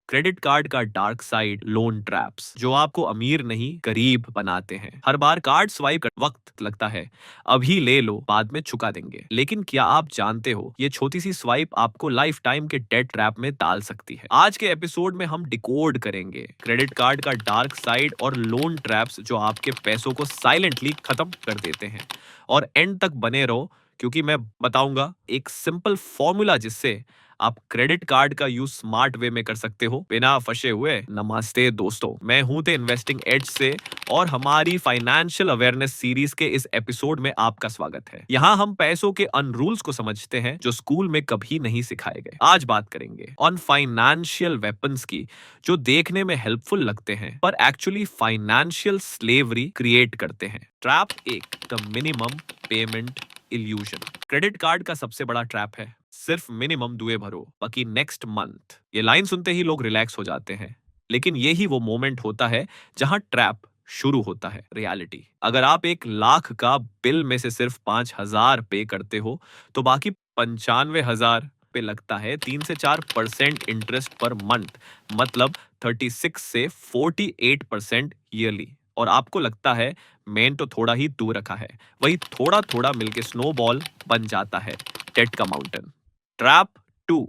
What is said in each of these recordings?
Credit card का dark side, loan traps जो आपको अमीर नहीं गरीब बनाते हैं। हर बार कार्ड स्वाइप कर वक्त लगता है, अभी ले लो बाद में चुका देंगे, लेकिन क्या आप जानते हो ये छोटी सी स्वाइप आपको लाइफ टाइम के डेट ट्रैप में डाल सकती है। आज के एपिसोड में हम डिकोड करेंगे क्रेडिट कार्ड का डार्क साइड और लोन ट्रैप्स जो आपके पैसों को साइलेंटली खत्म कर देते हैं। और एंड तक बने रहो, क्योंकि मैं बताऊंगा एक सिंपल फॉर्मूला जिससे आप क्रेडिट कार्ड का यूज स्मार्ट वे में कर सकते हो बिना फंसे हुए। नमस्ते दोस्तों, मैं हूं द इन्वेस्टिंग एज से और हमारी फाइनेंशियल अवेयरनेस सीरीज के इस एपिसोड में आपका स्वागत है। यहाँ हम पैसों के अनरूल्स को समझते हैं जो स्कूल में कभी नहीं सिखाए गए। आज बात करेंगे ऑन फाइनेंशियल वेपन्स की जो देखने में हेल्पफुल लगते हैं पर एक्चुअली फाइनेंशियल स्लेवरी क्रिएट करते हैं। ट्रैप एक, the minimum payment illusion. Credit card का सबसे बड़ा ट्रैप है सिर्फ मिनिमम दुए भरो बाकी नेक्स्ट मंथ। ये लाइन सुनते ही लोग रिलैक्स हो जाते हैं, लेकिन यही वो मोमेंट होता है जहां ट्रैप शुरू होता है। रियलिटी, अगर आप 1 लाख का बिल में से सिर्फ 5,000 पे करते हो तो बाकी 95,000 पे लगता है 3 से 4% इंटरेस्ट पर मंथ, मतलब 36 से 48% ईयरली। और आपको लगता है मेन तो थोड़ा ही दूर रखा है, वही थोड़ा थोड़ा मिलके स्नोबॉल बन जाता है डेट का माउंटेन। Trap 2,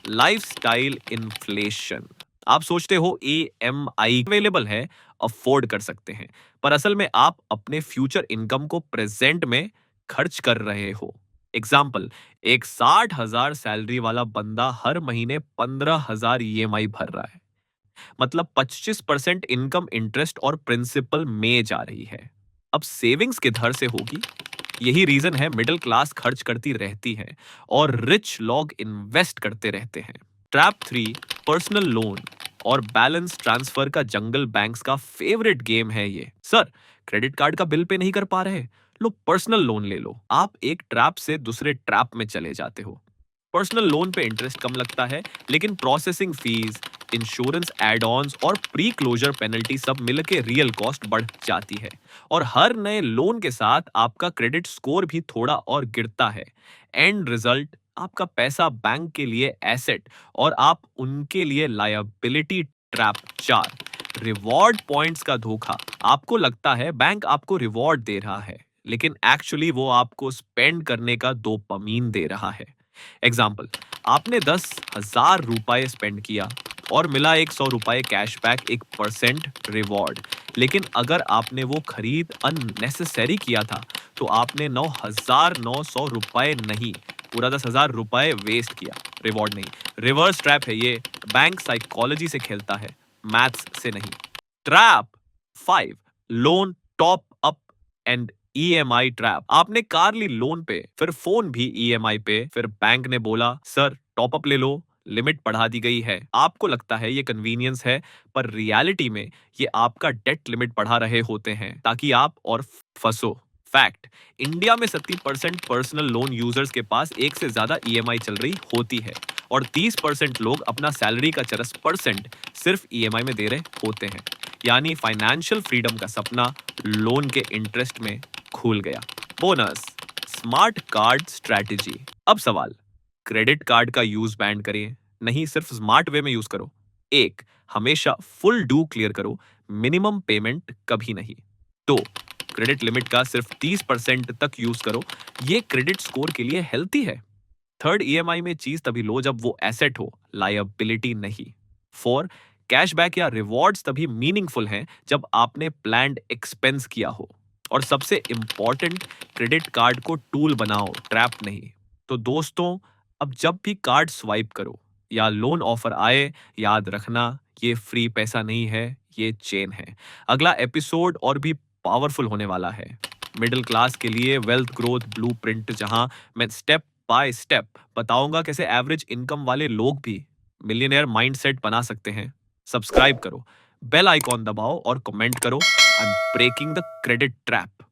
lifestyle inflation. आप सोचते हो EMI अवेलेबल है, अफोर्ड कर सकते हैं, पर असल में आप अपने फ्यूचर इनकम को प्रेजेंट में खर्च कर रहे हो। एग्जाम्पल, एक 60,000 सैलरी वाला बंदा हर महीने 15,000 EMI भर रहा है, मतलब 25% इनकम इंटरेस्ट और प्रिंसिपल में जा रही है। अब सेविंग्स किधर से होगी? यही रीजन है मिडिल क्लास खर्च करती रहती है और रिच लोग इन्वेस्ट करते रहते हैं। ट्रैप 3, पर्सनल लोन और बैलेंस ट्रांसफर का जंगल बैंक्स का फेवरेट गेम है ये। सर, क्रेडिट कार्ड का बिल पे नहीं कर पा रहे, लो पर्सनल लोन ले लो। आप एक ट्रैप से दूसरे ट्रैप में चले जाते हो। पर्सनल लोन पे इंटरेस्ट कम लगता है, लेकिन processing fees, insurance add ons और प्री क्लोजर पेनल्टी सब मिलके रियल कॉस्ट बढ़ जाती है। और हर नए लोन के साथ आपका क्रेडिट स्कोर भी थोड़ा और गिरता है। एंड रिजल्ट, आपका पैसा बैंक के लिए एसेट और आप उनके लिए लायबिलिटी। ट्रैप 4, रिवॉर्ड पॉइंट्स का धोखा। आपको लगता है बैंक आपको रिवॉर्ड दे रहा है, लेकिन एक्चुअली वो आपको स्पेंड करने का डोपामाइन दे रहा है। एग्जाम्पल, आपने 10,000 रुपए स्पेंड किया और मिला 100 रुपए कैशबैक, 1% रिवॉर्ड। लेकिन अगर आपने वो खरीद अननेसेसरी किया था तो आपने 9,900 रुपए नहीं, पूरा 10,000 रुपए वेस्ट किया। रिवॉर्ड नहीं, रिवर्स ट्रैप है ये। बैंक साइकोलॉजी से खेलता है, मैथ्स से नहीं। Trap 5, loan top up and EMI trap. आपने कार ली लोन पे, फिर फोन भी EMI पे, फिर बैंक ने बोला सर टॉप अप ले लो, लिमिट बढ़ा दी गई है। आपको लगता है ये कन्वीनियंस है, पर रियलिटी में ये आपका डेट लिमिट बढ़ा रहे होते हैं ताकि आप और फंसो। फैक्ट, इंडिया में 70% पर्सनल लोन यूजर्स के पास एक से ज्यादा EMI चल रही होती है और 30% लोग अपना सैलरी का 40% सिर्फ EMI में दे रहे होते हैं। यानी फाइनेंशियल फ्रीडम का सपना लोन के इंटरेस्ट में खुल गया। Bonus, smart card strategy. अब सवाल, क्रेडिट कार्ड का यूज बैंड करें? नहीं, सिर्फ स्मार्ट वे में यूज करो। 1, हमेशा फुल ड्यू क्लियर करो, मिनिमम पेमेंट कभी नहीं। 2, क्रेडिट लिमिट का सिर्फ 30% तक यूज करो, ये क्रेडिट स्कोर के लिए हेल्थी है। 3rd, EMI में चीज तभी लो जब वो एसेट हो, लायबिलिटी नहीं। 4, कैशबैक या रिवॉर्ड्स तभी मीनिंगफुल हैं जब आपने प्लान्ड एक्सपेंस किया हो। और सबसे इंपॉर्टेंट, क्रेडिट कार्ड को टूल बनाओ, ट्रैप नहीं। तो दोस्तों, अब जब भी कार्ड स्वाइप करो या लोन ऑफर आए, याद रखना ये फ्री पैसा नहीं है, ये चेन है। अगला एपिसोड और भी पावरफुल होने वाला है, मिडिल क्लास के लिए वेल्थ ग्रोथ ब्लूप्रिंट, जहां मैं स्टेप बाय स्टेप बताऊंगा कैसे एवरेज इनकम वाले लोग भी मिलियनेयर माइंडसेट बना सकते हैं। सब्सक्राइब करो, बेल आइकॉन दबाओ और कमेंट करो, I am breaking the credit trap.